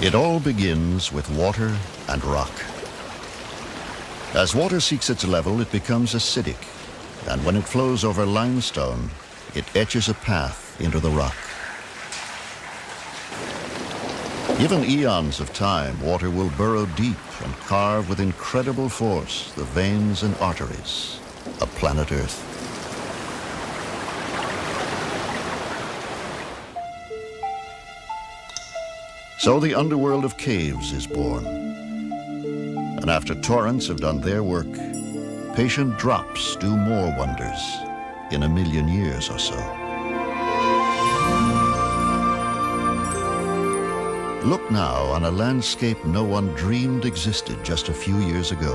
It all begins with water and rock. As water seeks its level, it becomes acidic, and when it flows over limestone, it etches a path into the rock. Given eons of time, water will burrow deep and carve with incredible force the veins and arteries of planet Earth. So the underworld of caves is born. And after torrents have done their work, patient drops do more wonders in 1 million years or so. Look now on a landscape no one dreamed existed just a few years ago.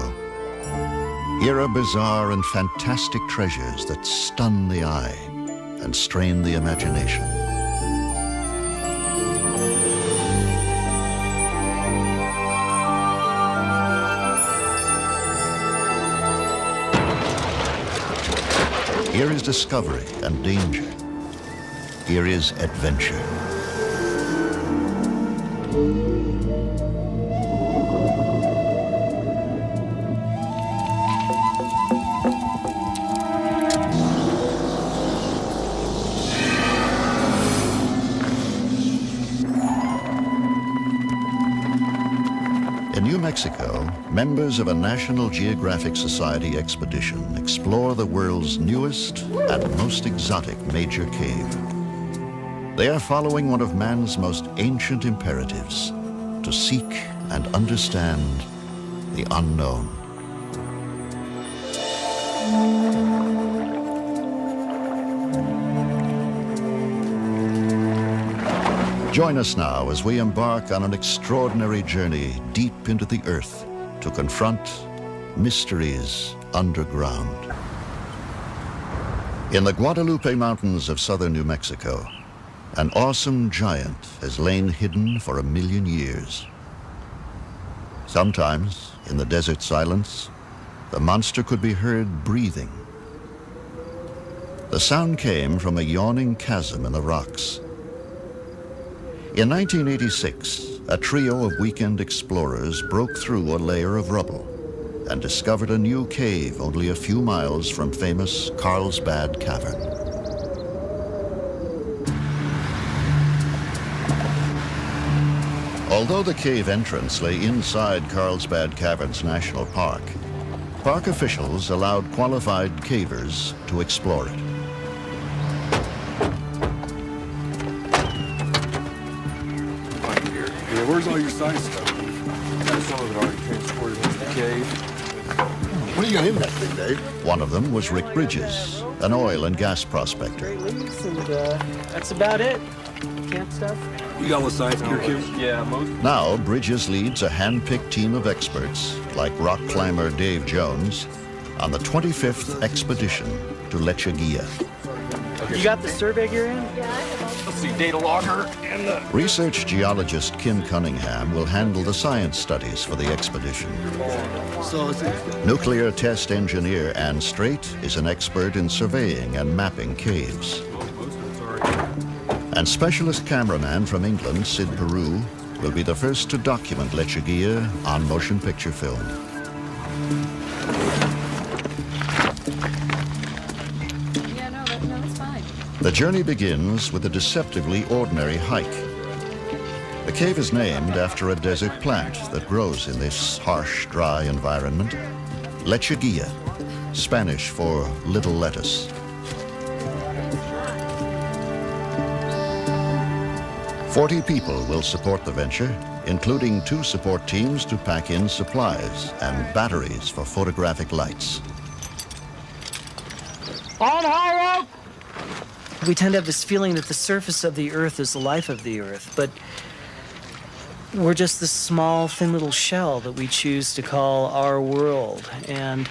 Here are bizarre and fantastic treasures that stun the eye and strain the imagination. Here is discovery and danger. Here is adventure. In New Mexico, members of a National Geographic Society expedition explore the world's newest and most exotic major cave. They are following one of man's most ancient imperatives, to seek and understand the unknown. Join us now as we embark on an extraordinary journey deep into the earth to confront mysteries underground. In the Guadalupe Mountains of southern New Mexico, an awesome giant has lain hidden for 1 million years. Sometimes, in the desert silence, the monster could be heard breathing. The sound came from a yawning chasm in the rocks. In 1986, a trio of weekend explorers broke through a layer of rubble and discovered a new cave only a few miles from famous Carlsbad Cavern. Although the cave entrance lay inside Carlsbad Caverns National Park, park officials allowed qualified cavers to explore it. Where's all your science stuff? Some of it already transported into the cave. What do you got in that thing, Dave? One of them was Rick Bridges, an oil and gas prospector. And that's about it. Camp stuff. You got all the science gear, Kim? Yeah, most. Now, Bridges leads a hand-picked team of experts, like rock climber Dave Jones, on the 25th expedition to Lechuguilla. You got the survey gear in? Let's see, data logger and the... Research geologist Kim Cunningham will handle the science studies for the expedition. So it's... Nuclear test engineer Ann Strait is an expert in surveying and mapping caves. And specialist cameraman from England, Sid Peru, will be the first to document Lechuguilla on motion picture film. The journey begins with a deceptively ordinary hike. The cave is named after a desert plant that grows in this harsh, dry environment, Lechuguilla, Spanish for little lettuce. 40 people will support the venture, including 2 support teams to pack in supplies and batteries for photographic lights. On high up! We tend to have this feeling that the surface of the earth is the life of the earth, but we're just this small, thin little shell that we choose to call our world. And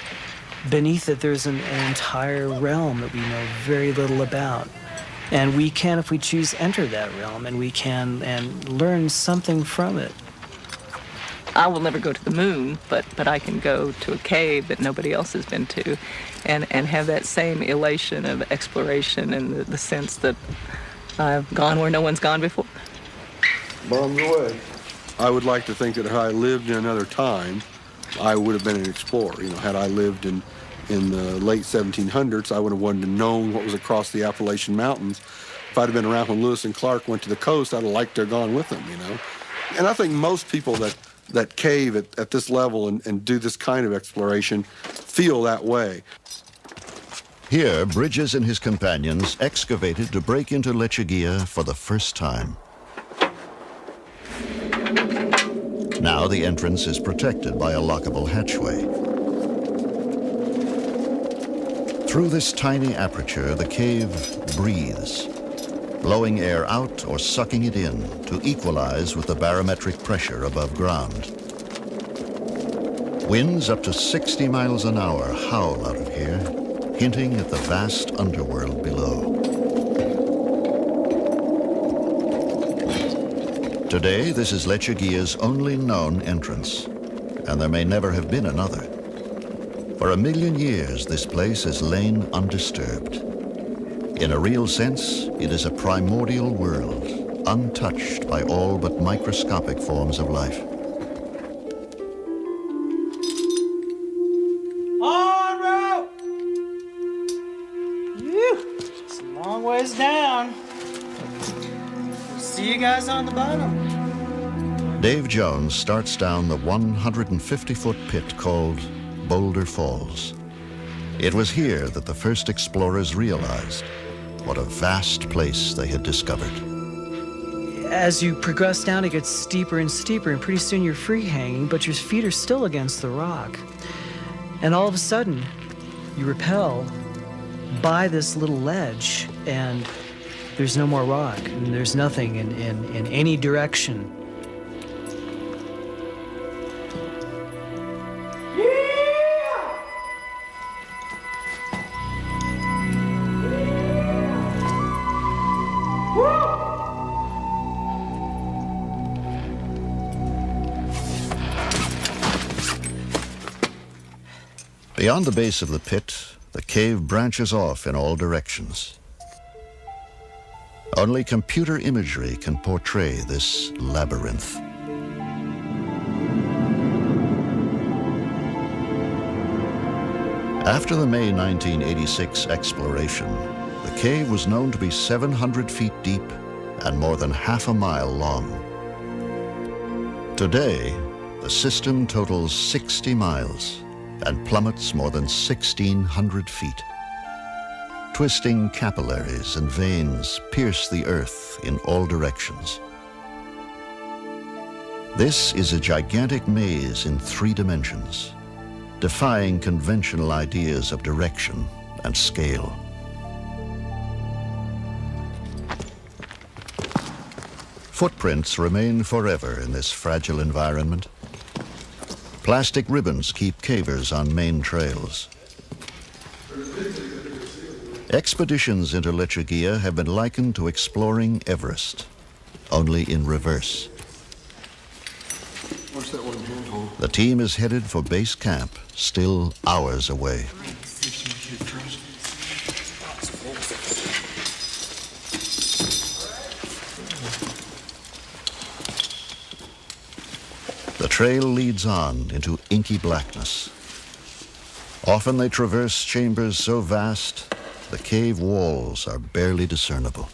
beneath it, there's an entire realm that we know very little about. And we can, if we choose, enter that realm, and we can and learn something from it. I will never go to the moon, but I can go to a cave that nobody else has been to and have that same elation of exploration and the sense that I've gone where no one's gone before. Bombs away. I would like to think that had I lived in another time, I would have been an explorer. You know, had I lived in the late 1700s, I would have wanted to know what was across the Appalachian Mountains. If I'd have been around when Lewis and Clark went to the coast, I'd have liked to have gone with them, you know. And I think most people that cave at this level and do this kind of exploration feel that way. Here, Bridges and his companions excavated to break into Lechuguilla for the first time. Now the entrance is protected by a lockable hatchway. Through this tiny aperture, the cave breathes, blowing air out or sucking it in to equalize with the barometric pressure above ground. Winds up to 60 miles an hour howl out of here, hinting at the vast underworld below. Today, this is Lechuguilla's only known entrance, and there may never have been another. For 1,000,000 years, this place has lain undisturbed. In a real sense, it is a primordial world, untouched by all but microscopic forms of life. En route! Whew, it's a long ways down. See you guys on the bottom. Dave Jones starts down the 150-foot pit called Boulder Falls. It was here that the first explorers realized what a vast place they had discovered. As you progress down, it gets steeper and steeper, and pretty soon you're free hanging, but your feet are still against the rock. And all of a sudden, you rappel by this little ledge, and there's no more rock, and there's nothing in any direction. Beyond the base of the pit, the cave branches off in all directions. Only computer imagery can portray this labyrinth. After the May 1986 exploration, the cave was known to be 700 feet deep and more than half a mile long. Today, the system totals 60 miles and plummets more than 1,600 feet. Twisting capillaries and veins pierce the earth in all directions. This is a gigantic maze in 3 dimensions, defying conventional ideas of direction and scale. Footprints remain forever in this fragile environment. Plastic ribbons keep cavers on main trails. Expeditions into Lechuguilla have been likened to exploring Everest, only in reverse. What's that one here? The team is headed for base camp, still hours away. The trail leads on into inky blackness. Often they traverse chambers so vast, the cave walls are barely discernible.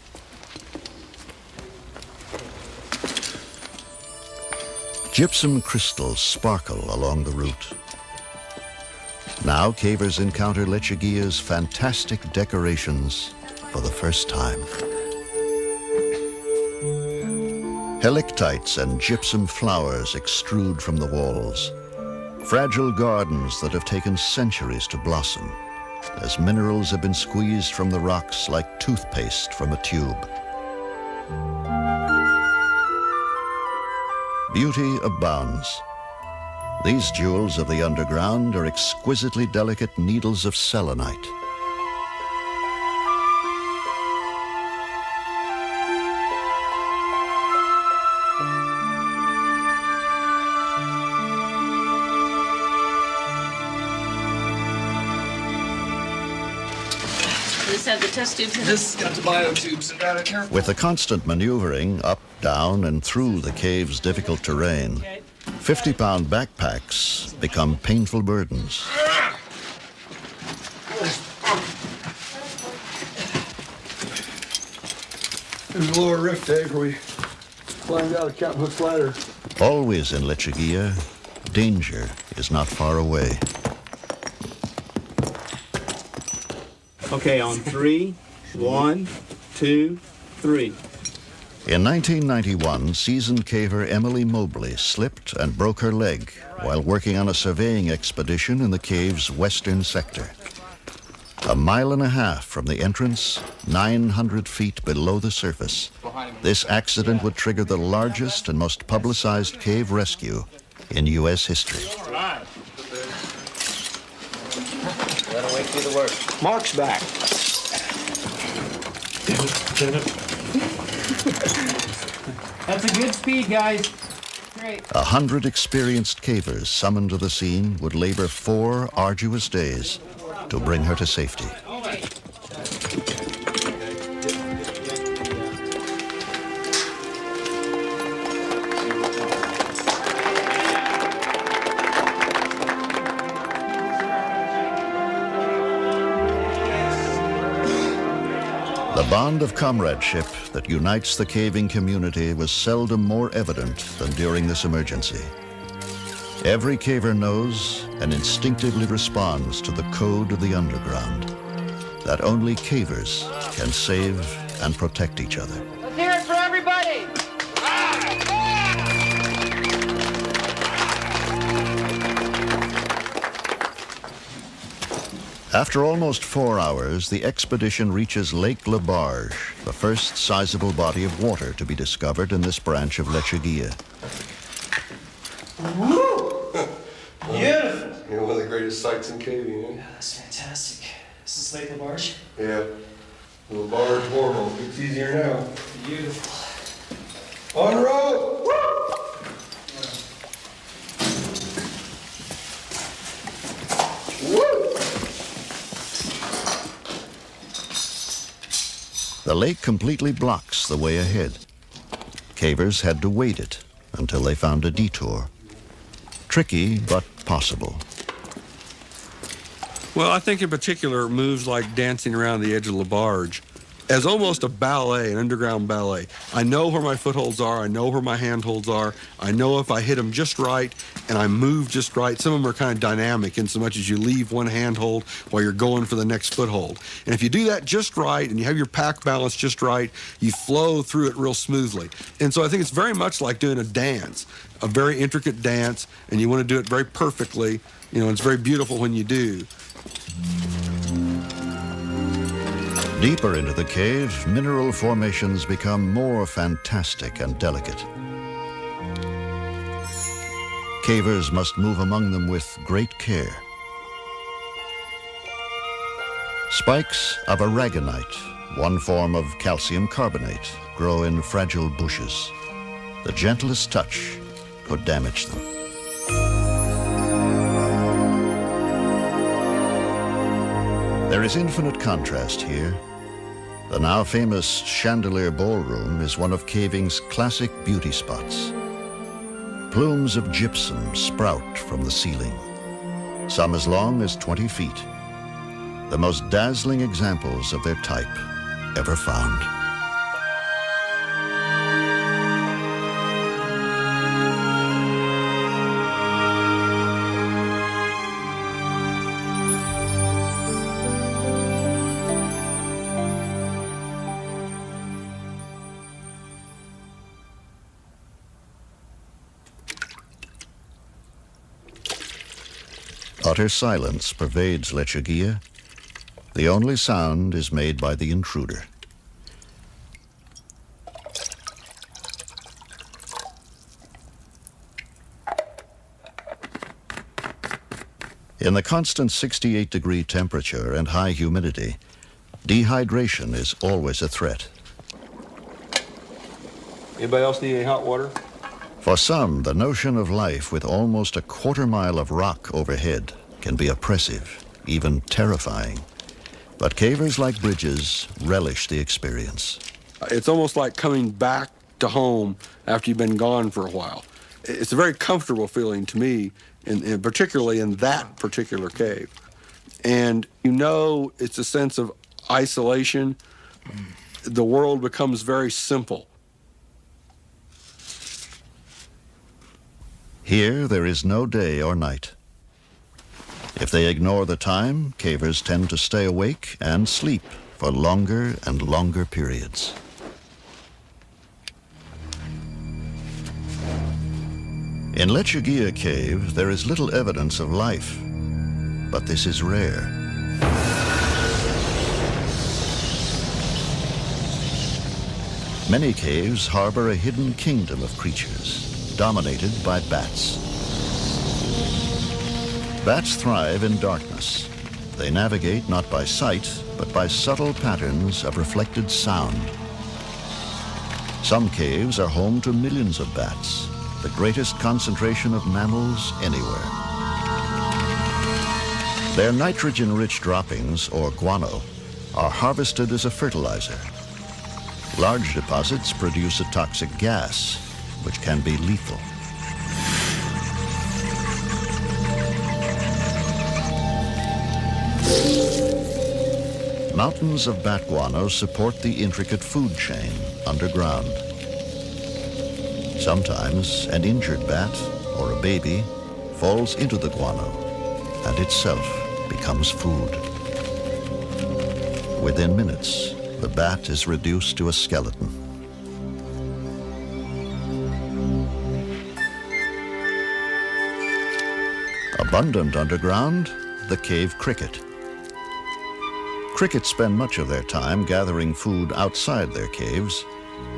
Gypsum crystals sparkle along the route. Now cavers encounter Lechuguilla's fantastic decorations for the first time. Helictites and gypsum flowers extrude from the walls, fragile gardens that have taken centuries to blossom, as minerals have been squeezed from the rocks like toothpaste from a tube. Beauty abounds. These jewels of the underground are exquisitely delicate needles of selenite. this have the test tubes in it? This got the biotubes and got it careful. With the constant maneuvering up, down, and through the cave's difficult terrain, 50-pound backpacks become painful burdens. There's a lower rift egg where we climbed out of Captain Hook's ladder. Always in Lechuguilla, danger is not far away. Okay, on 3, 1, 2, 3. In 1991, seasoned caver Emily Mobley slipped and broke her leg while working on a surveying expedition in the cave's western sector. 1.5 miles from the entrance, 900 feet below the surface, this accident would trigger the largest and most publicized cave rescue in U.S. history. That'll wait through the work. Mark's back. That's a good speed, guys. Great. 100 experienced cavers summoned to the scene would labor 4 arduous days to bring her to safety. The bond of comradeship that unites the caving community was seldom more evident than during this emergency. Every caver knows and instinctively responds to the code of the underground, that only cavers can save and protect each other. Let's hear it for everybody. After almost 4 hours, the expedition reaches Lake Labarge, the first sizable body of water to be discovered in this branch of Lechuguilla. Beautiful. You know, one of the greatest sights in caving, eh? That's fantastic. This is Lake Labarge. Yeah. The Labarge borehole. It's easier now. Beautiful. On the road! The lake completely blocks the way ahead. Cavers had to wade it until they found a detour. Tricky, but possible. Well, I think in particular moves like dancing around the edge of Labarge as almost a ballet, an underground ballet. I know where my footholds are. I know where my handholds are. I know if I hit them just right and I move just right. Some of them are kind of dynamic in so much as you leave one handhold while you're going for the next foothold. And if you do that just right and you have your pack balance just right, you flow through it real smoothly. And so I think it's very much like doing a dance, a very intricate dance, and you want to do it very perfectly. You know, it's very beautiful when you do. Deeper into the cave, mineral formations become more fantastic and delicate. Cavers must move among them with great care. Spikes of aragonite, one form of calcium carbonate, grow in fragile bushes. The gentlest touch could damage them. There is infinite contrast here. The now famous Chandelier Ballroom is one of caving's classic beauty spots. Plumes of gypsum sprout from the ceiling, some as long as 20 feet. The most dazzling examples of their type ever found. Utter silence pervades Lechuguilla. The only sound is made by the intruder. In the constant 68-degree temperature and high humidity, dehydration is always a threat. Anybody else need any hot water? For some, the notion of life with almost a quarter mile of rock overhead can be oppressive, even terrifying. But cavers like Bridges relish the experience. It's almost like coming back to home after you've been gone for a while. It's a very comfortable feeling to me, and particularly in that particular cave. And you know, it's a sense of isolation. The world becomes very simple. Here, there is no day or night. If they ignore the time, cavers tend to stay awake and sleep for longer and longer periods. In Lechuguilla Cave, there is little evidence of life, but this is rare. Many caves harbor a hidden kingdom of creatures, dominated by bats. Bats thrive in darkness. They navigate not by sight, but by subtle patterns of reflected sound. Some caves are home to millions of bats, the greatest concentration of mammals anywhere. Their nitrogen-rich droppings, or guano, are harvested as a fertilizer. Large deposits produce a toxic gas, which can be lethal. Mountains of bat guano support the intricate food chain underground. Sometimes an injured bat or a baby falls into the guano and itself becomes food. Within minutes, the bat is reduced to a skeleton. Abundant underground, the cave cricket. Crickets spend much of their time gathering food outside their caves,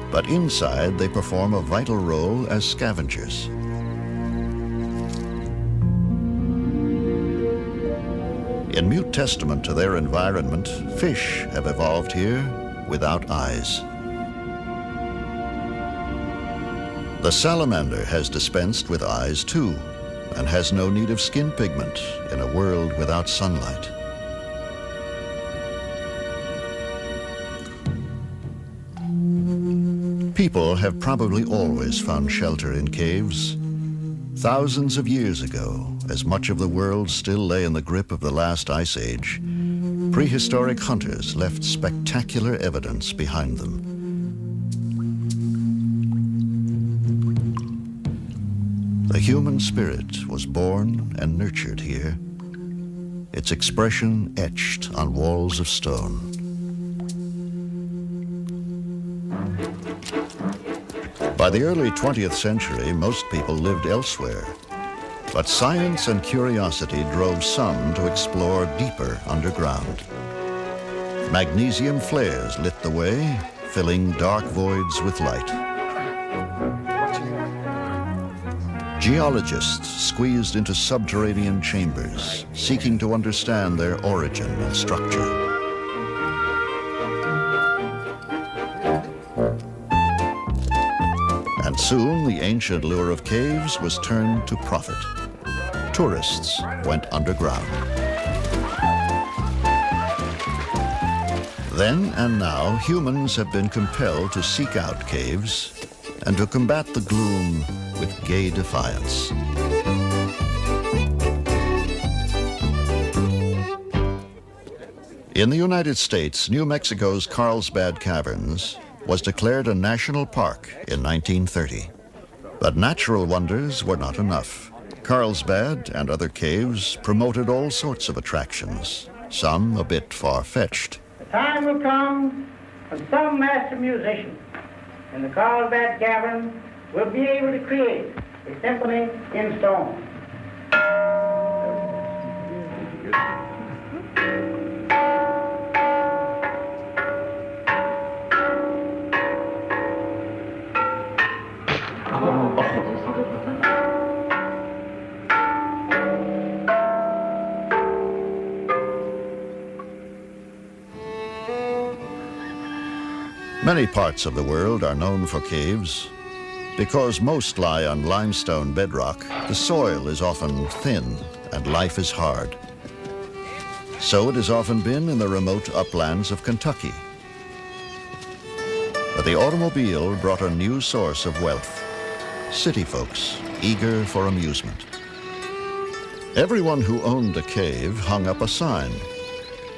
but inside they perform a vital role as scavengers. In mute testament to their environment, fish have evolved here without eyes. The salamander has dispensed with eyes too, and has no need of skin pigment in a world without sunlight. People have probably always found shelter in caves. Thousands of years ago, as much of the world still lay in the grip of the last ice age, prehistoric hunters left spectacular evidence behind them. The human spirit was born and nurtured here, its expression etched on walls of stone. By the early 20th century, most people lived elsewhere, but science and curiosity drove some to explore deeper underground. Magnesium flares lit the way, filling dark voids with light. Geologists squeezed into subterranean chambers, seeking to understand their origin and structure. And soon, the ancient lure of caves was turned to profit. Tourists went underground. Then and now, humans have been compelled to seek out caves and to combat the gloom with gay defiance. In the United States, New Mexico's Carlsbad Caverns was declared a national park in 1930. But natural wonders were not enough. Carlsbad and other caves promoted all sorts of attractions, some a bit far-fetched. The time will come when some master musician in the Carlsbad Cavern will be able to create a symphony in stone. Many parts of the world are known for caves. Because most lie on limestone bedrock, the soil is often thin and life is hard. So it has often been in the remote uplands of Kentucky. But the automobile brought a new source of wealth. City folks eager for amusement. Everyone who owned a cave hung up a sign.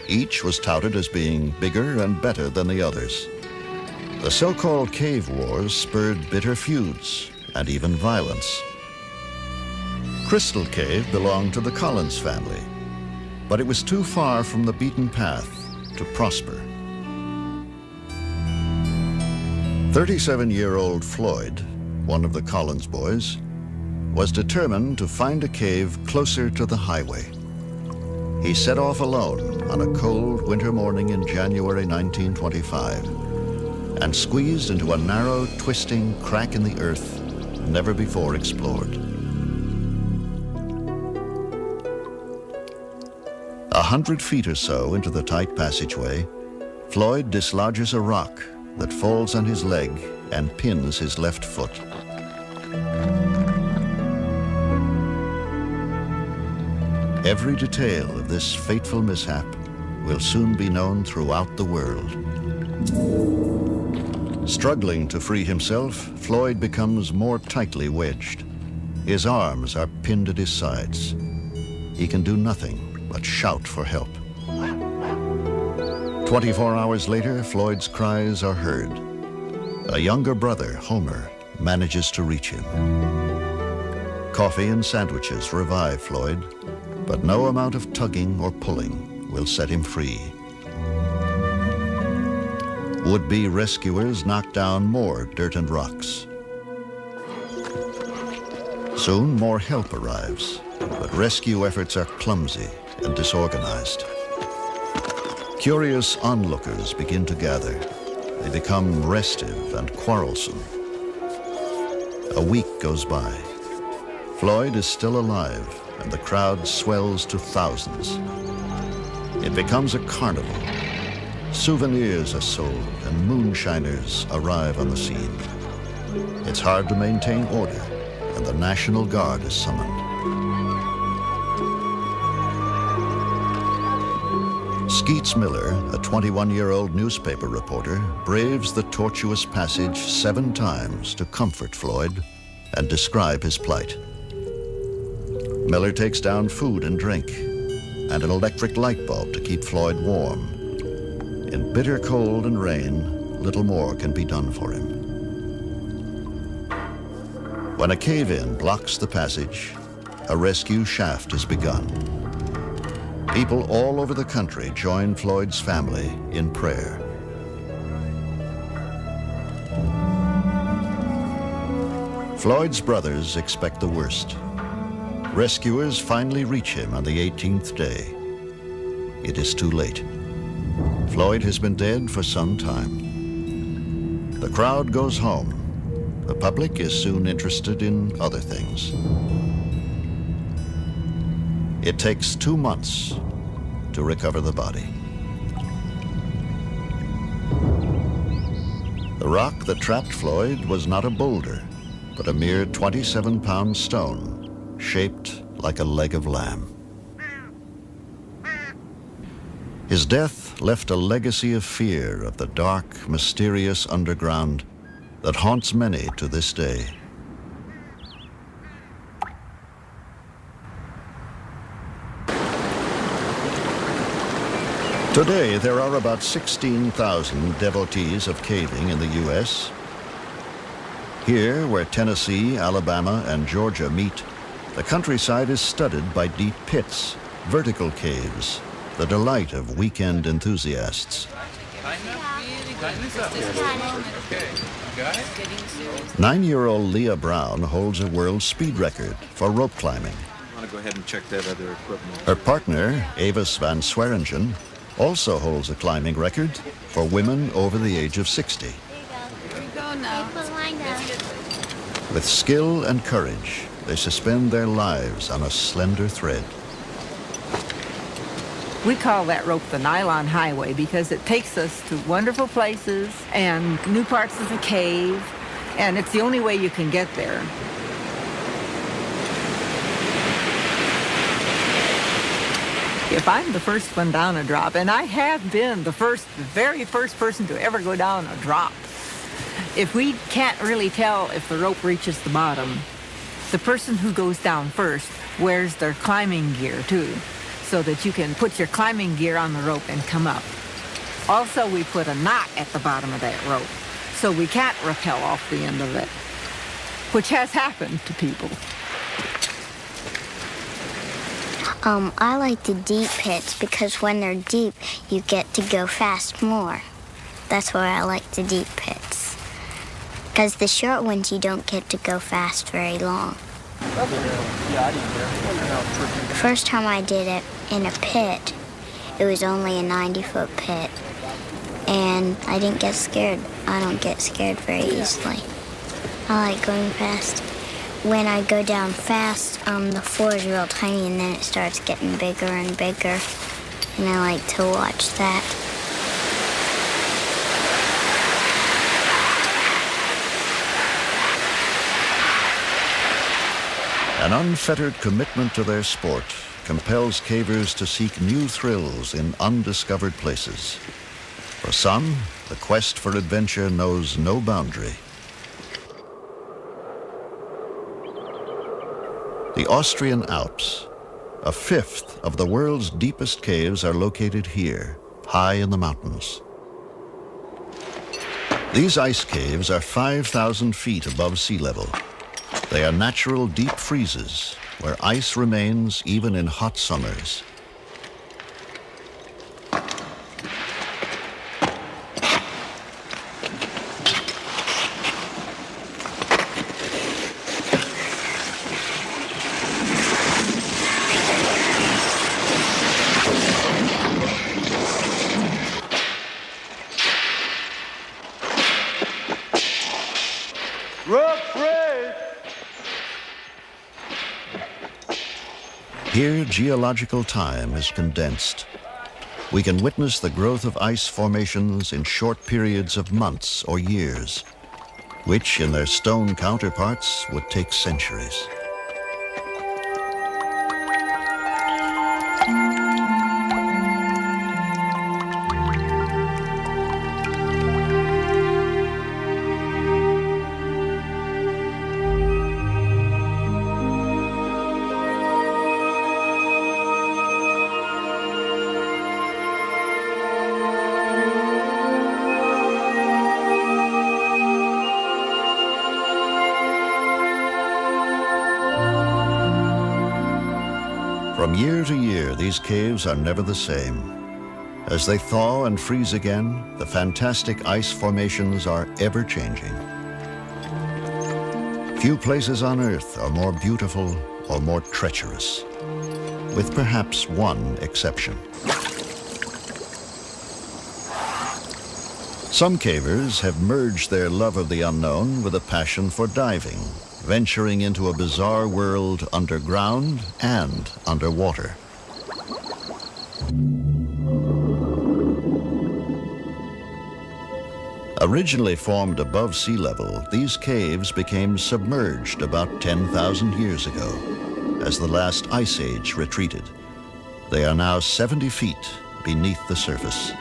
Each was touted as being bigger and better than the others. The so-called cave wars spurred bitter feuds and even violence. Crystal Cave belonged to the Collins family, but it was too far from the beaten path to prosper. 37-year-old Floyd, one of the Collins boys, was determined to find a cave closer to the highway. He set off alone on a cold winter morning in January 1925 and squeezed into a narrow, twisting crack in the earth never before explored. 100 feet or so into the tight passageway, Floyd dislodges a rock that falls on his leg and pins his left foot. Every detail of this fateful mishap will soon be known throughout the world. Struggling to free himself, Floyd becomes more tightly wedged. His arms are pinned at his sides. He can do nothing but shout for help. 24 hours later, Floyd's cries are heard. A younger brother, Homer, manages to reach him. Coffee and sandwiches revive Floyd, but no amount of tugging or pulling will set him free. Would-be rescuers knock down more dirt and rocks. Soon more help arrives, but rescue efforts are clumsy and disorganized. Curious onlookers begin to gather. They become restive and quarrelsome. A week goes by. Floyd is still alive, and the crowd swells to thousands. It becomes a carnival. Souvenirs are sold, and moonshiners arrive on the scene. It's hard to maintain order, and the National Guard is summoned. Skeets Miller, a 21-year-old newspaper reporter, braves the tortuous passage 7 times to comfort Floyd and describe his plight. Miller takes down food and drink and an electric light bulb to keep Floyd warm. In bitter cold and rain, little more can be done for him. When a cave-in blocks the passage, a rescue shaft is begun. People all over the country join Floyd's family in prayer. Floyd's brothers expect the worst. Rescuers finally reach him on the 18th day. It is too late. Floyd has been dead for some time. The crowd goes home. The public is soon interested in other things. It takes 2 months to recover the body. The rock that trapped Floyd was not a boulder, but a mere 27-pound stone, shaped like a leg of lamb. His death left a legacy of fear of the dark, mysterious underground that haunts many to this day. Today, there are about 16,000 devotees of caving in the U.S. Here, where Tennessee, Alabama, and Georgia meet, the countryside is studded by deep pits, vertical caves, the delight of weekend enthusiasts. 9-year-old Leah Brown holds a world speed record for rope climbing. I want to go ahead and check that other equipment. Her partner, Avis van Swearingen, also holds a climbing record for women over the age of 60. Here we go now. With skill and courage, they suspend their lives on a slender thread. We call that rope the nylon highway because it takes us to wonderful places and new parts of the cave, and it's the only way you can get there. If I'm the first one down a drop, and I have been the very first person to ever go down a drop, if we can't really tell if the rope reaches the bottom, the person who goes down first wears their climbing gear too, so that you can put your climbing gear on the rope and come up. Also, we put a knot at the bottom of that rope, so we can't rappel off the end of it, which has happened to people. I like the deep pits because when they're deep, you get to go fast more. That's why I like the deep pits. Because the short ones, you don't get to go fast very long. The first time I did it in a pit, it was only a 90-foot pit. And I didn't get scared. I don't get scared very easily. I like going fast. When I go down fast, the floor is real tiny and then it starts getting bigger and bigger. And I like to watch that. An unfettered commitment to their sport compels cavers to seek new thrills in undiscovered places. For some, the quest for adventure knows no boundary. The Austrian Alps, a fifth of the world's deepest caves, are located here, high in the mountains. These ice caves are 5,000 feet above sea level. They are natural deep freezes where ice remains even in hot summers. Here, geological time is condensed. We can witness the growth of ice formations in short periods of months or years, which in their stone counterparts would take centuries. From year to year, these caves are never the same. As they thaw and freeze again, the fantastic ice formations are ever-changing. Few places on Earth are more beautiful or more treacherous, with perhaps one exception. Some cavers have merged their love of the unknown with a passion for diving, venturing into a bizarre world underground and underwater. Originally formed above sea level, these caves became submerged about 10,000 years ago as the last ice age retreated. They are now 70 feet beneath the surface.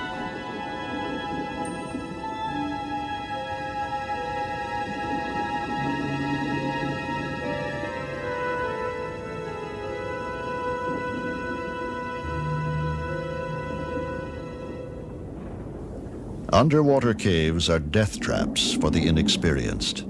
Underwater caves are death traps for the inexperienced.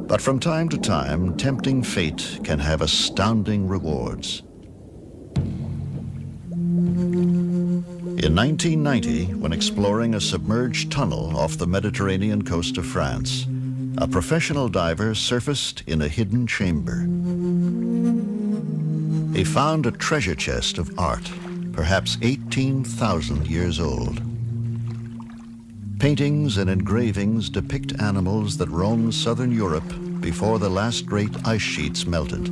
But from time to time, tempting fate can have astounding rewards. In 1990, when exploring a submerged tunnel off the Mediterranean coast of France, a professional diver surfaced in a hidden chamber. He found a treasure chest of art, perhaps 18,000 years old. Paintings and engravings depict animals that roamed southern Europe before the last great ice sheets melted.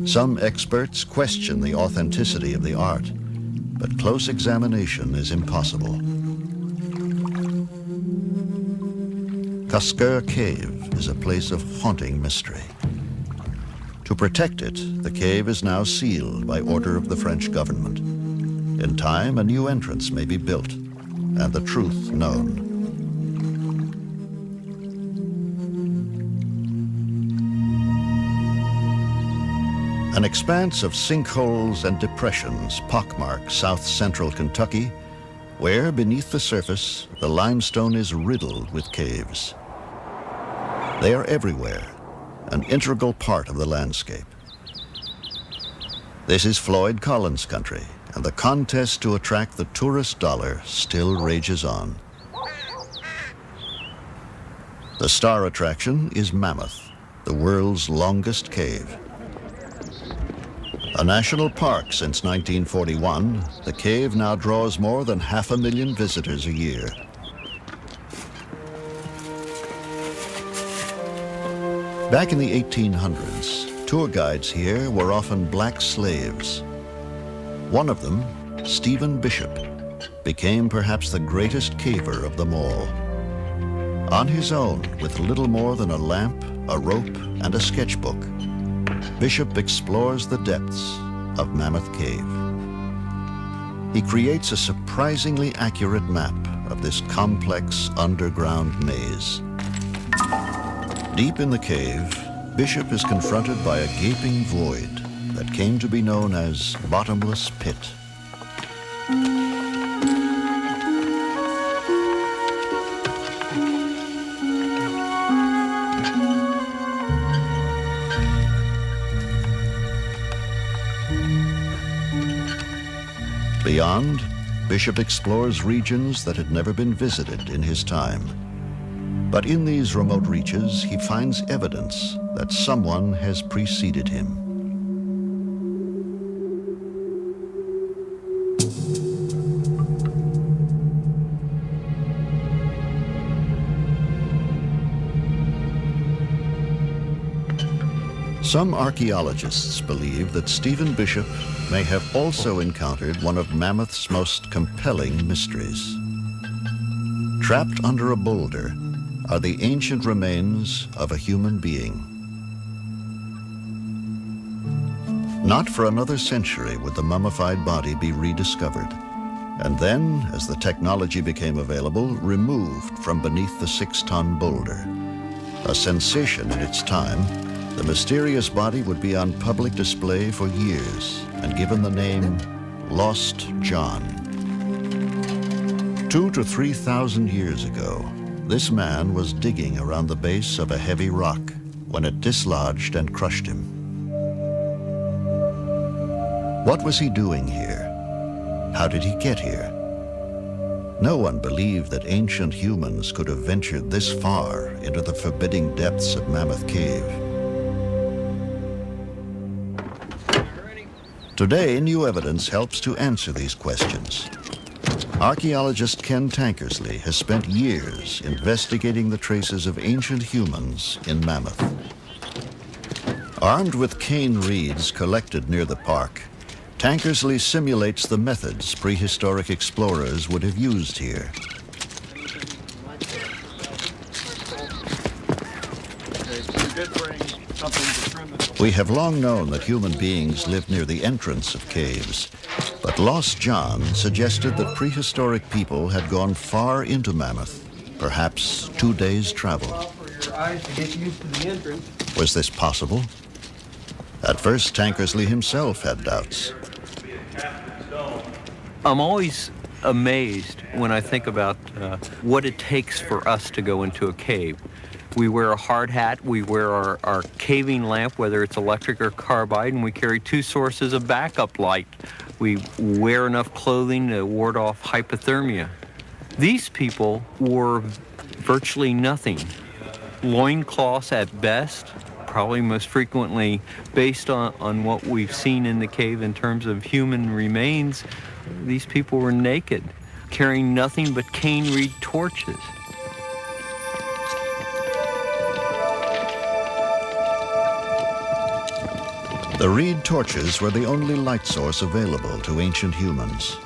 Some experts question the authenticity of the art, but close examination is impossible. Casqueur Cave is a place of haunting mystery. To protect it, the cave is now sealed by order of the French government. In time, a new entrance may be built and the truth known. An expanse of sinkholes and depressions pockmark south-central Kentucky, where, beneath the surface, the limestone is riddled with caves. They are everywhere, an integral part of the landscape. This is Floyd Collins country, and the contest to attract the tourist dollar still rages on. The star attraction is Mammoth, the world's longest cave. A national park since 1941, the cave now draws more than 500,000 visitors a year. Back in the 1800s, tour guides here were often black slaves. One of them, Stephen Bishop, became perhaps the greatest caver of them all. On his own, with little more than a lamp, a rope, and a sketchbook, Bishop explores the depths of Mammoth Cave. He creates a surprisingly accurate map of this complex underground maze. Deep in the cave, Bishop is confronted by a gaping void that came to be known as Bottomless Pit. Beyond, Bishop explores regions that had never been visited in his time. But in these remote reaches, he finds evidence that someone has preceded him. Some archaeologists believe that Stephen Bishop may have also encountered one of Mammoth's most compelling mysteries. Trapped under a boulder are the ancient remains of a human being. Not for another century would the mummified body be rediscovered, and then, as the technology became available, removed from beneath the 6-ton boulder. A sensation in its time, the mysterious body would be on public display for years and given the name Lost John. 2,000 to 3,000 years ago, this man was digging around the base of a heavy rock when it dislodged and crushed him. What was he doing here? How did he get here? No one believed that ancient humans could have ventured this far into the forbidding depths of Mammoth Cave. Today, new evidence helps to answer these questions. Archaeologist Ken Tankersley has spent years investigating the traces of ancient humans in Mammoth. Armed with cane reeds collected near the park, Tankersley simulates the methods prehistoric explorers would have used here. We have long known that human beings lived near the entrance of caves, but Lost John suggested that prehistoric people had gone far into Mammoth, perhaps 2 days' travel. Was this possible? At first, Tankersley himself had doubts. I'm always amazed when I think about what it takes for us to go into a cave. We wear a hard hat, we wear our caving lamp, whether it's electric or carbide, and we carry 2 sources of backup light. We wear enough clothing to ward off hypothermia. These people wore virtually nothing. Loincloths at best, probably most frequently based on what we've seen in the cave in terms of human remains. These people were naked, carrying nothing but cane reed torches. The reed torches were the only light source available to ancient humans.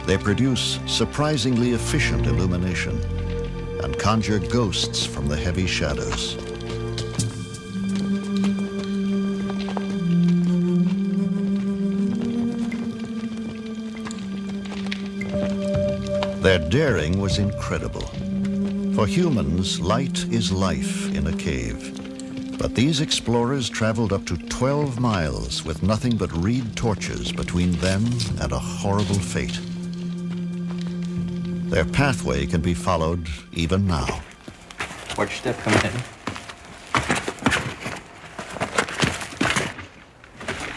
They produce surprisingly efficient illumination and conjure ghosts from the heavy shadows. Their daring was incredible. For humans, light is life in a cave. But these explorers traveled up to 12 miles with nothing but reed torches between them and a horrible fate. Their pathway can be followed even now. Watch your step coming in.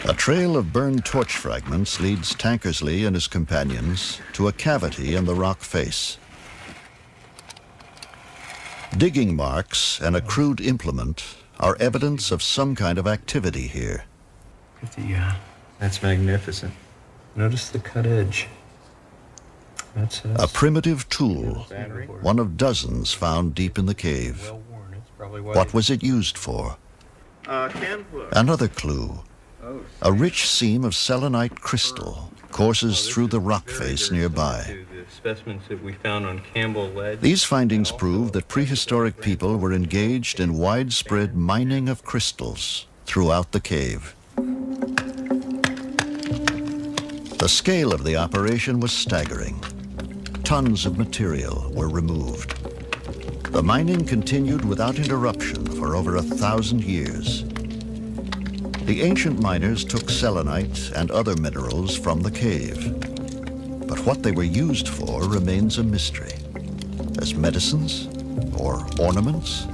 A trail of burned torch fragments leads Tankersley and his companions to a cavity in the rock face. Digging marks and a crude implement are evidence of some kind of activity here. That's magnificent. Notice the cut edge. That's a primitive tool, one of dozens found deep in the cave. What was it used for? Another clue. A rich seam of selenite crystal courses through the rock face nearby. Specimens that we found on Campbell Ledge. These findings prove that prehistoric people were engaged in widespread mining of crystals throughout the cave. The scale of the operation was staggering. Tons of material were removed. The mining continued without interruption for over 1,000 years. The ancient miners took selenite and other minerals from the cave. But what they were used for remains a mystery. As medicines, or ornaments,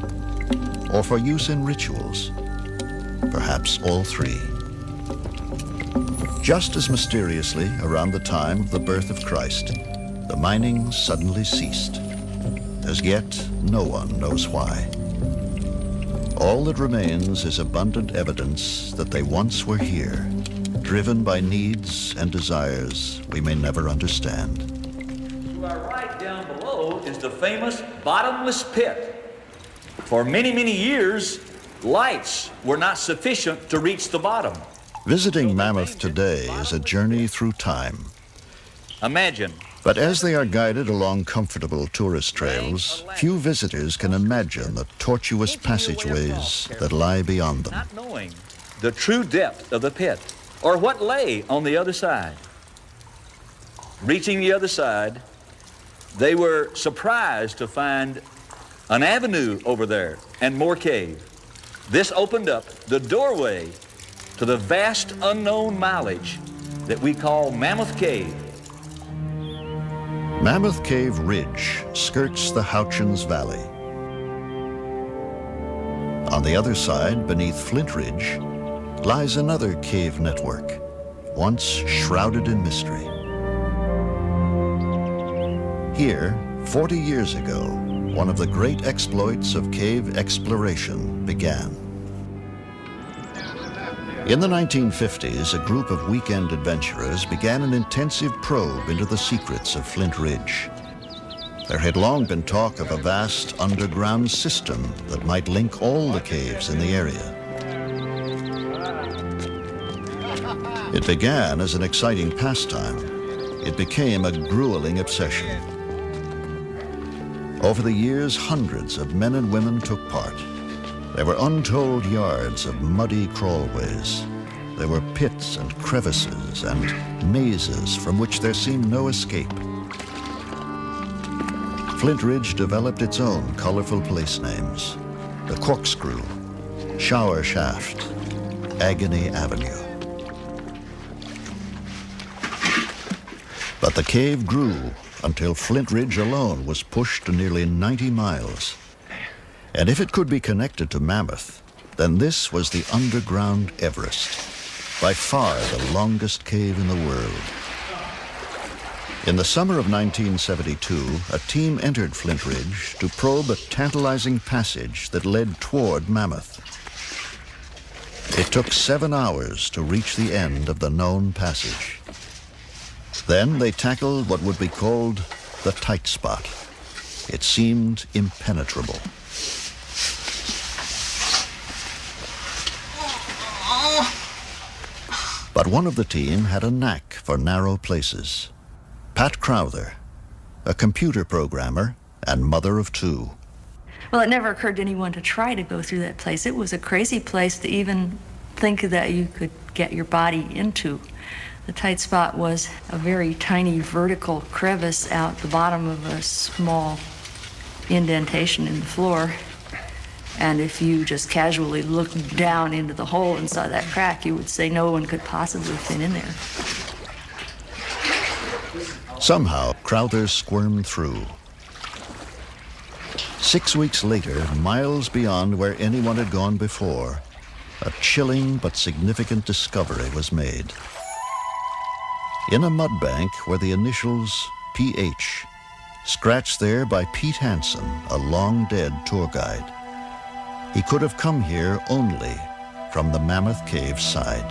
or for use in rituals. Perhaps all three. Just as mysteriously, around the time of the birth of Christ, the mining suddenly ceased. As yet, no one knows why. All that remains is abundant evidence that they once were here, driven by needs and desires we may never understand. To our right down below is the famous bottomless pit. For many, many years, lights were not sufficient to reach the bottom. Visiting Mammoth today is a journey through time. Imagine. But as they are guided along comfortable tourist trails, few visitors can imagine the tortuous passageways that lie beyond them. Not knowing the true depth of the pit, or what lay on the other side. Reaching the other side, they were surprised to find an avenue over there and more cave. This opened up the doorway to the vast unknown mileage that we call Mammoth Cave. Mammoth Cave Ridge skirts the Houchins Valley. On the other side, beneath Flint Ridge, lies another cave network, once shrouded in mystery. Here, 40 years ago, one of the great exploits of cave exploration began. In the 1950s, a group of weekend adventurers began an intensive probe into the secrets of Flint Ridge. There had long been talk of a vast underground system that might link all the caves in the area. It began as an exciting pastime. It became a grueling obsession. Over the years, hundreds of men and women took part. There were untold yards of muddy crawlways. There were pits and crevices and mazes from which there seemed no escape. Flint Ridge developed its own colorful place names: the Corkscrew, Shower Shaft, Agony Avenue. But the cave grew until Flint Ridge alone was pushed to nearly 90 miles. And if it could be connected to Mammoth, then this was the underground Everest, by far the longest cave in the world. In the summer of 1972, a team entered Flint Ridge to probe a tantalizing passage that led toward Mammoth. It took 7 hours to reach the end of the known passage. Then they tackled what would be called the tight spot. It seemed impenetrable. But one of the team had a knack for narrow places. Pat Crowther, a computer programmer and mother of two. Well, it never occurred to anyone to try to go through that place. It was a crazy place to even think that you could get your body into. The tight spot was a very tiny vertical crevice out the bottom of a small indentation in the floor. And if you just casually looked down into the hole and saw that crack, you would say no one could possibly fit in there. Somehow, Crowther squirmed through. 6 weeks later, miles beyond where anyone had gone before, a chilling but significant discovery was made. In a mud bank were the initials PH, scratched there by Pete Hansen, a long-dead tour guide. He could have come here only from the Mammoth Cave side.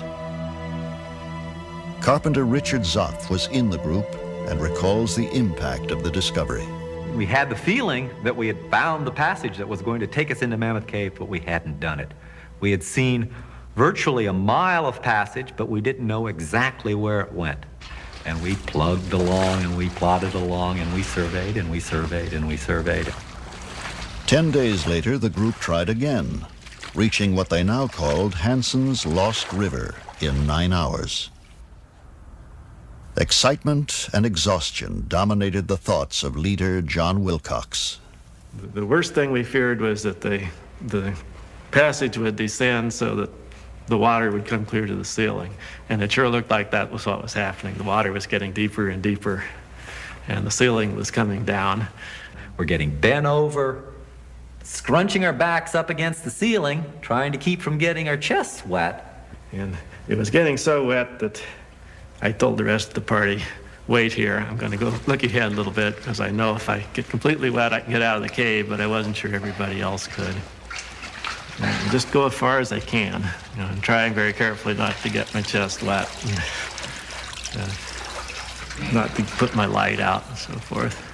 Carpenter Richard Zoff was in the group and recalls the impact of the discovery. We had the feeling that we had found the passage that was going to take us into Mammoth Cave, but we hadn't done it. We had seen virtually a mile of passage, but we didn't know exactly where it went. And we plugged along, and we plodded along, and we surveyed, and we surveyed, and we surveyed. 10 days later, the group tried again, reaching what they now called Hansen's Lost River in 9 hours. Excitement and exhaustion dominated the thoughts of leader John Wilcox. The worst thing we feared was that the passage would descend so that the water would come clear to the ceiling. And it sure looked like that was what was happening. The water was getting deeper and deeper, and the ceiling was coming down. We're getting bent over, scrunching our backs up against the ceiling, trying to keep from getting our chests wet. And it was getting so wet that I told the rest of the party, wait here, I'm going to go look ahead a little bit, because I know if I get completely wet, I can get out of the cave, but I wasn't sure everybody else could. And just go as far as I can, and trying very carefully not to get my chest wet, and, not to put my light out and so forth.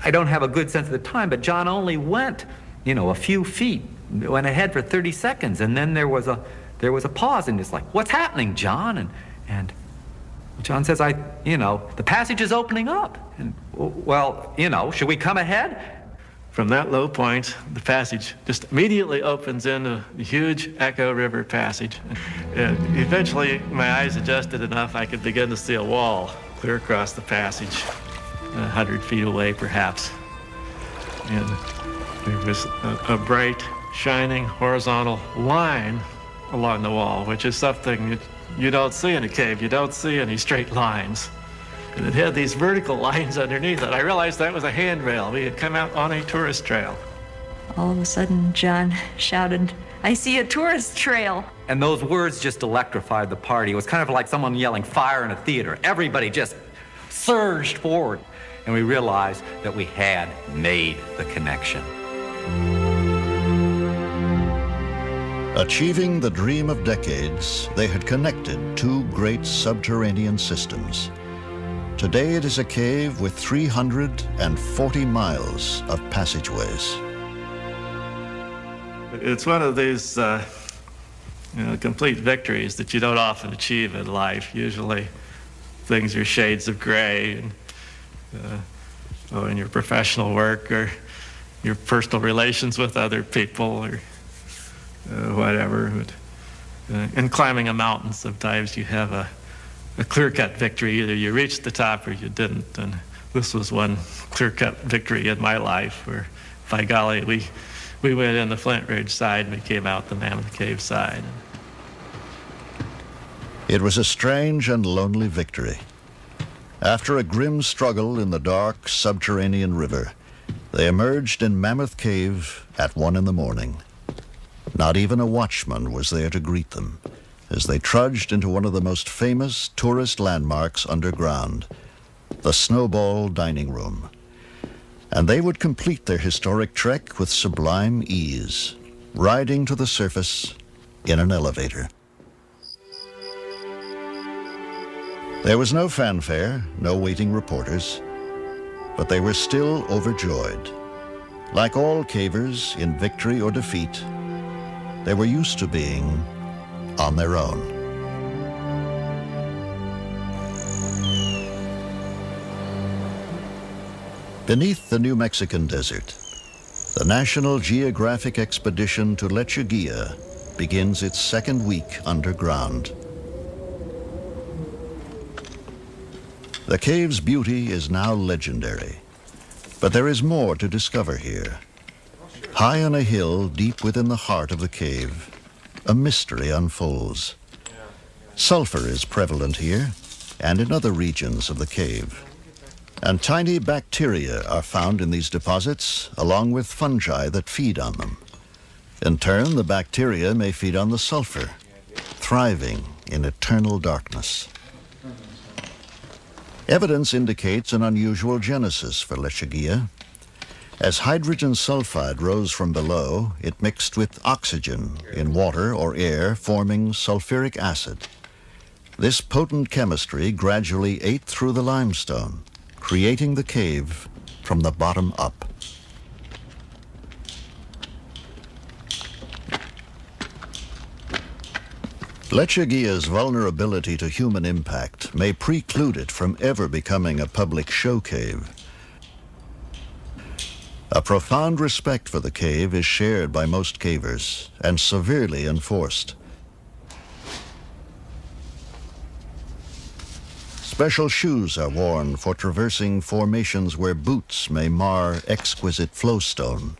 I don't have a good sense of the time, but John only went, a few feet, went ahead for 30 seconds, and then there was a pause, and it's like, what's happening, John? And John says, the passage is opening up. And, well, should we come ahead? From that low point, the passage just immediately opens into a huge Echo River passage. And eventually, my eyes adjusted enough, I could begin to see a wall clear across the passage, 100 feet away, perhaps. And there was a bright, shining, horizontal line along the wall, which is something you don't see in a cave. You don't see any straight lines. And it had these vertical lines underneath it. I realized that was a handrail. We had come out on a tourist trail. All of a sudden, John shouted, "I see a tourist trail." And those words just electrified the party. It was kind of like someone yelling fire in a theater. Everybody just surged forward. And we realized that we had made the connection. Achieving the dream of decades, they had connected two great subterranean systems. Today it is a cave with 340 miles of passageways. It's one of these complete victories that you don't often achieve in life. Usually things are shades of gray in your professional work or your personal relations with other people or whatever. In climbing a mountain, sometimes you have a clear-cut victory. Either you reached the top or you didn't. And this was one clear-cut victory in my life where, by golly, we went in the Flint Ridge side and we came out the Mammoth Cave side. It was a strange and lonely victory. After a grim struggle in the dark subterranean river, they emerged in Mammoth Cave at 1 in the morning. Not even a watchman was there to greet them as they trudged into one of the most famous tourist landmarks underground, the Snowball Dining Room. And they would complete their historic trek with sublime ease, riding to the surface in an elevator. There was no fanfare, no waiting reporters, but they were still overjoyed. Like all cavers in victory or defeat, they were used to being on their own. Beneath the New Mexican desert, the National Geographic expedition to Lechuguilla begins its second week underground. The cave's beauty is now legendary, but there is more to discover here. High on a hill deep within the heart of the cave, a mystery unfolds. Sulfur is prevalent here and in other regions of the cave. And tiny bacteria are found in these deposits, along with fungi that feed on them. In turn, the bacteria may feed on the sulfur, thriving in eternal darkness. Evidence indicates an unusual genesis for Lechuguilla. As hydrogen sulfide rose from below, it mixed with oxygen in water or air, forming sulfuric acid. This potent chemistry gradually ate through the limestone, creating the cave from the bottom up. Lechuguilla's vulnerability to human impact may preclude it from ever becoming a public show cave. A profound respect for the cave is shared by most cavers and severely enforced. Special shoes are worn for traversing formations where boots may mar exquisite flowstone.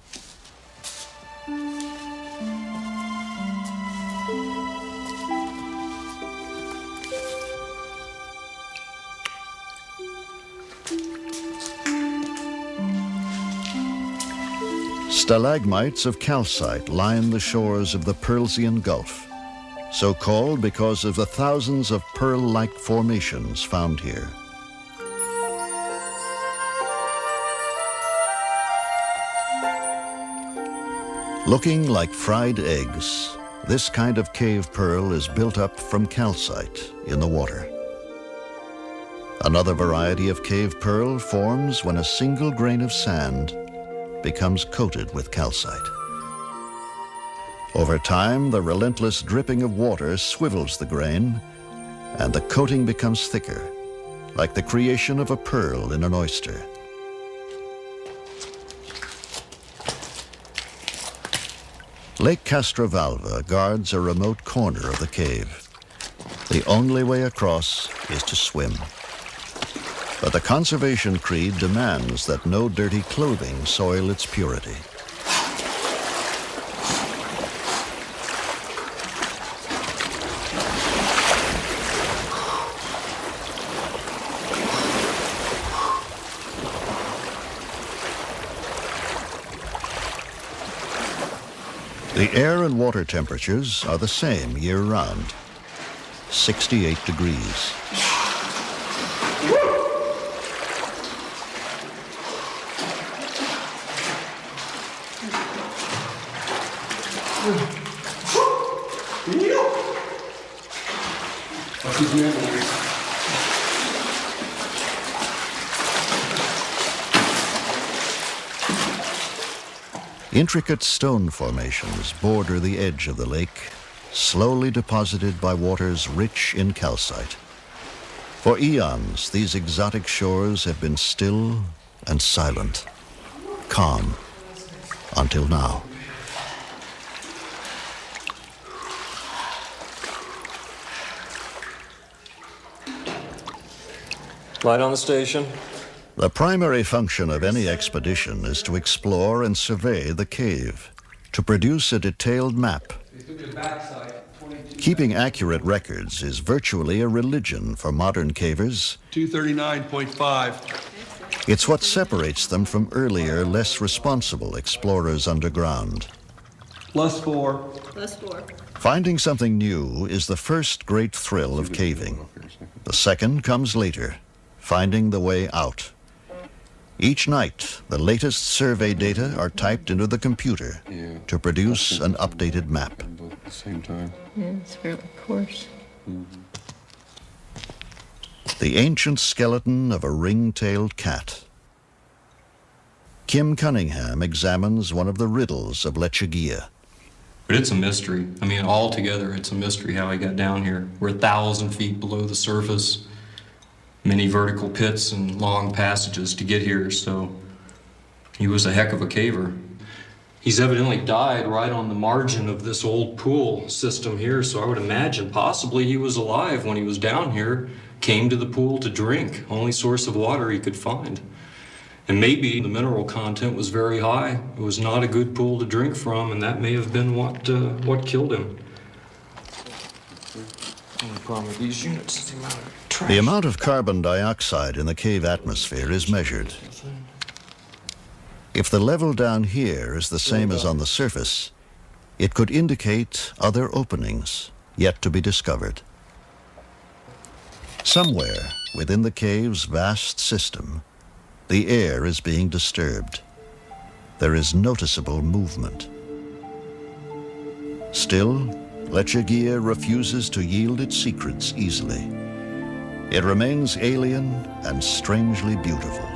Stalagmites of calcite line the shores of the Pearlsian Gulf, so called because of the thousands of pearl-like formations found here. Looking like fried eggs, this kind of cave pearl is built up from calcite in the water. Another variety of cave pearl forms when a single grain of sand becomes coated with calcite. Over time, the relentless dripping of water swivels the grain, and the coating becomes thicker, like the creation of a pearl in an oyster. Lake Castrovalva guards a remote corner of the cave. The only way across is to swim. But the conservation creed demands that no dirty clothing soil its purity. The air and water temperatures are the same year-round, 68 degrees. Intricate stone formations border the edge of the lake, slowly deposited by waters rich in calcite. For eons, these exotic shores have been still and silent, calm, until now. Light on the station. The primary function of any expedition is to explore and survey the cave, to produce a detailed map. Keeping accurate records is virtually a religion for modern cavers. 239.5. It's what separates them from earlier, less responsible explorers underground. +4. +4. Finding something new is the first great thrill of caving. The second comes later, finding the way out. Each night, the latest survey data are typed into the computer to produce an updated map. At the same time. Yeah, it's fairly coarse. The ancient skeleton of a ring-tailed cat. Kim Cunningham examines one of the riddles of Lechuguilla. But it's a mystery. I mean, altogether, it's a mystery how he got down here. We're 1,000 feet below the surface. Many vertical pits and long passages to get here, so He was a heck of a caver. He's evidently died right on the margin of this old pool system here, so I would imagine possibly he was alive when he was down here, came to the pool to drink, only source of water he could find. And maybe the mineral content was very high. It was not a good pool to drink from, and that may have been what killed him. Only problem with these units is the amount of trash. The amount of carbon dioxide in the cave atmosphere is measured. If the level down here is the same as on the surface, it could indicate other openings yet to be discovered. Somewhere within the cave's vast system, the air is being disturbed. There is noticeable movement. Still, Lechuguilla refuses to yield its secrets easily. It remains alien and strangely beautiful.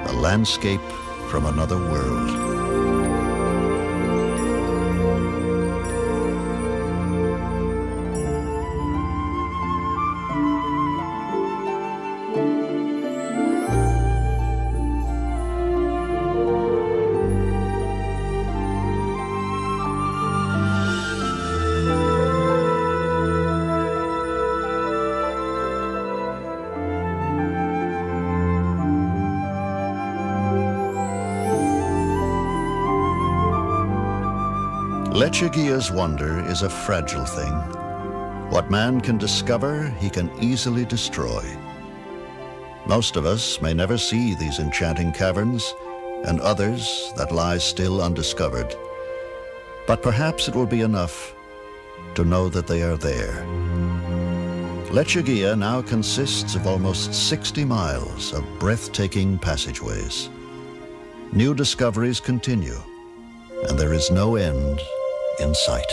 A landscape from another world. Lechuguilla's wonder is a fragile thing. What man can discover, he can easily destroy. Most of us may never see these enchanting caverns, and others that lie still undiscovered. But perhaps it will be enough to know that they are there. Lechuguilla now consists of almost 60 miles of breathtaking passageways. New discoveries continue, and there is no end in sight.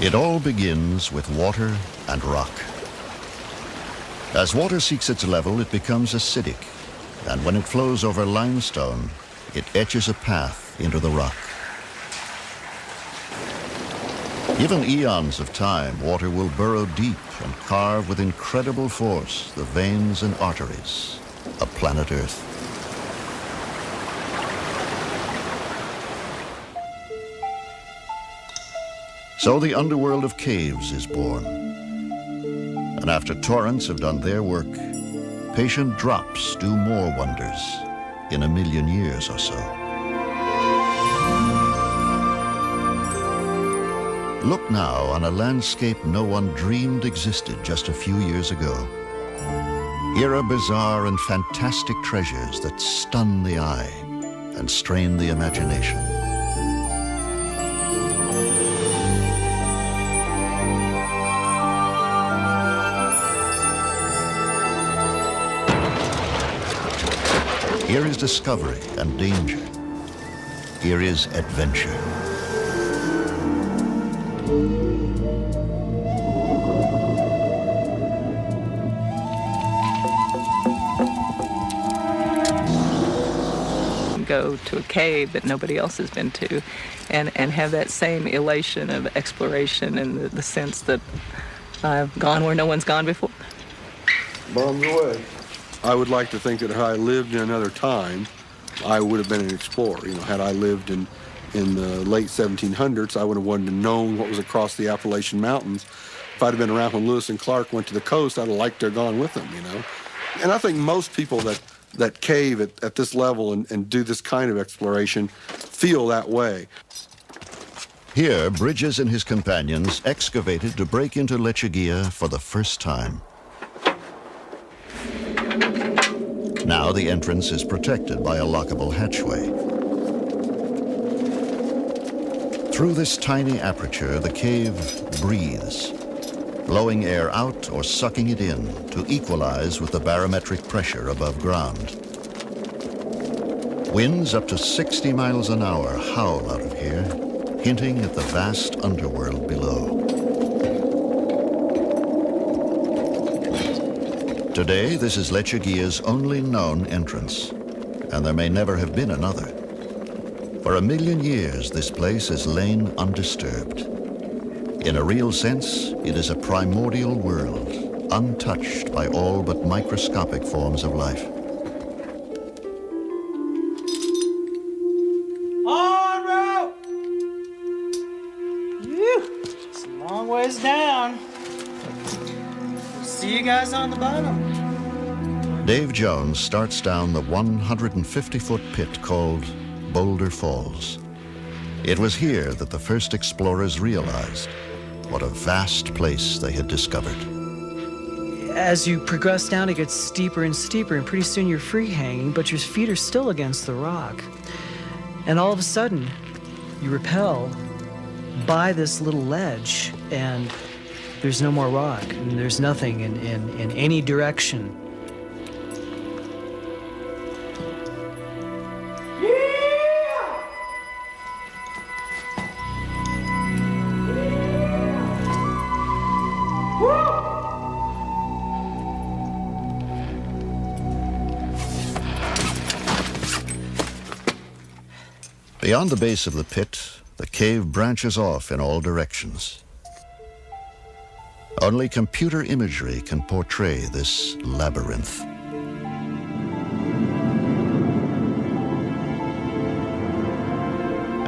It all begins with water and rock. As water seeks its level, it becomes acidic, and when it flows over limestone, it etches a path into the rock. Given eons of time, water will burrow deep and carve with incredible force the veins and arteries of planet Earth. So the underworld of caves is born. And after torrents have done their work, patient drops do more wonders in 1 million years or so. Look now on a landscape no one dreamed existed just a few years ago. Here are bizarre and fantastic treasures that stun the eye and strain the imagination. Here is discovery and danger. Here is adventure. Go to a cave that nobody else has been to and have that same elation of exploration and the sense that I've gone where no one's gone before. Bombs away. I would like to think that if I lived in another time, I would have been an explorer. You know, had I lived in the late 1700s, I would have wanted to know what was across the Appalachian Mountains. If I'd have been around when Lewis and Clark went to the coast, I'd have liked to have gone with them, you know. And I think most people that cave at this level and do this kind of exploration feel that way. Here, Bridges and his companions excavated to break into Lechuguilla for the first time. Now the entrance is protected by a lockable hatchway. Through this tiny aperture, the cave breathes, blowing air out or sucking it in to equalize with the barometric pressure above ground. Winds up to 60 miles an hour howl out of here, hinting at the vast underworld below. Today, this is Lechuguilla's only known entrance, and there may never have been another. For 1 million years, this place has lain undisturbed. In a real sense, it is a primordial world, untouched by all but microscopic forms of life. En route! Whew, it's a long ways down. See you guys on the bottom. Dave Jones starts down the 150-foot pit called Boulder Falls. It was here that the first explorers realized what a vast place they had discovered. As you progress down, it gets steeper and steeper, and pretty soon you're free hanging, but your feet are still against the rock. And all of a sudden, you rappel by this little ledge, and there's no more rock, and there's nothing in any direction. Beyond the base of the pit, the cave branches off in all directions. Only computer imagery can portray this labyrinth.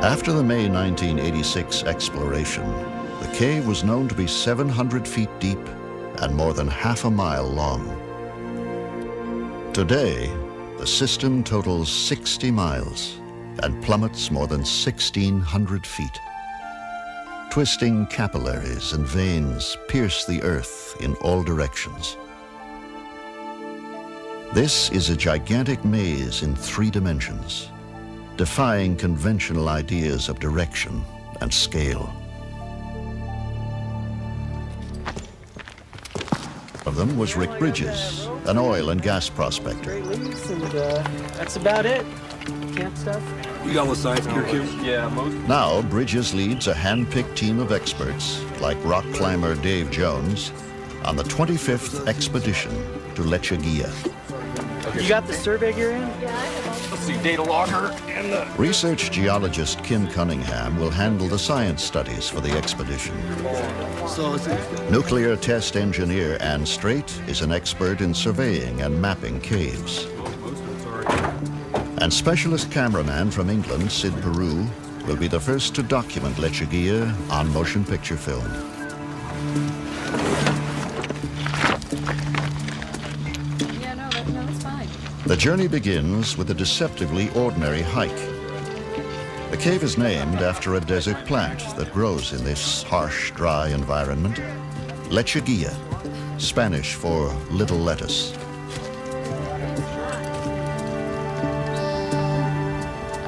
After the May 1986 exploration, the cave was known to be 700 feet deep and more than half a mile long. Today, the system totals 60 miles and plummets more than 1,600 feet. Twisting capillaries and veins pierce the earth in all directions. This is a gigantic maze in 3 dimensions, defying conventional ideas of direction and scale. One of them was Rick Bridges, an oil and gas prospector. And that's about it. Camp stuff. You got all the science gear, Q? Yeah, most. Now, Bridges leads a hand-picked team of experts, like rock climber Dave Jones, on the 25th expedition to Lechuguilla. You got the survey gear in? Let's see, data logger and the... Research geologist Kim Cunningham will handle the science studies for the expedition. Nuclear test engineer Ann Strait is an expert in surveying and mapping caves. And specialist cameraman from England, Sid Peru, will be the first to document Lechuguilla on motion picture film. Yeah, no, that's fine. The journey begins with a deceptively ordinary hike. The cave is named after a desert plant that grows in this harsh, dry environment, Lechuguilla, Spanish for little lettuce.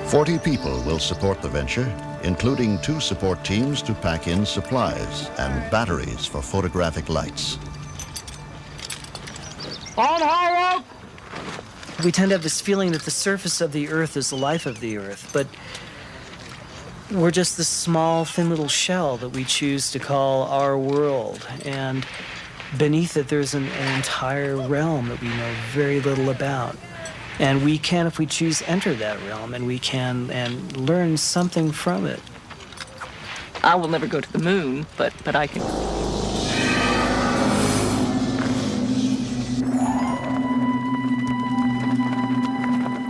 "40 people will support the venture, including 2 support teams to pack in supplies and batteries for photographic lights." On high rope! We tend to have this feeling that the surface of the earth is the life of the earth, but we're just this small, thin little shell that we choose to call our world. And beneath it, there's an entire realm that we know very little about. And we can, if we choose, enter that realm, and we can and learn something from it. I will never go to the moon, but I can.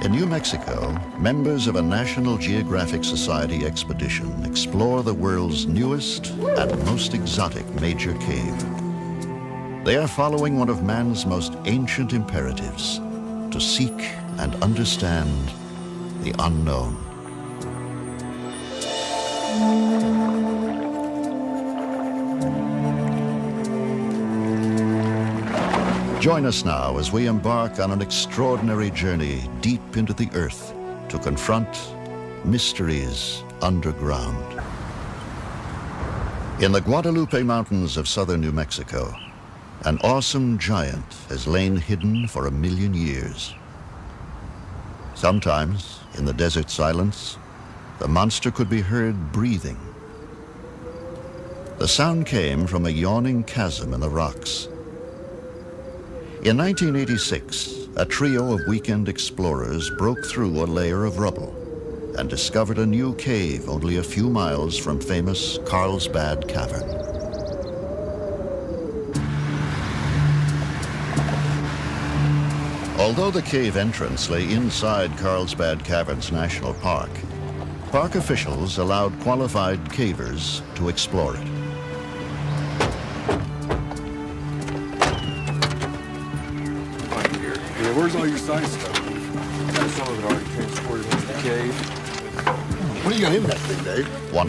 In New Mexico, members of a National Geographic Society expedition explore the world's newest and most exotic major cave. They are following one of man's most ancient imperatives, to seek and understand the unknown. Join us now as we embark on an extraordinary journey deep into the earth to confront mysteries underground. In the Guadalupe Mountains of southern New Mexico, an awesome giant has lain hidden for 1 million years. Sometimes, in the desert silence, the monster could be heard breathing. The sound came from a yawning chasm in the rocks. In 1986, a trio of weekend explorers broke through a layer of rubble and discovered a new cave only a few miles from famous Carlsbad Cavern. Although the cave entrance lay inside Carlsbad Caverns National Park, park officials allowed qualified cavers to explore it. Yeah, where's all your science stuff? Got some of it already transported into the cave. What do you got in that thing, Dave? One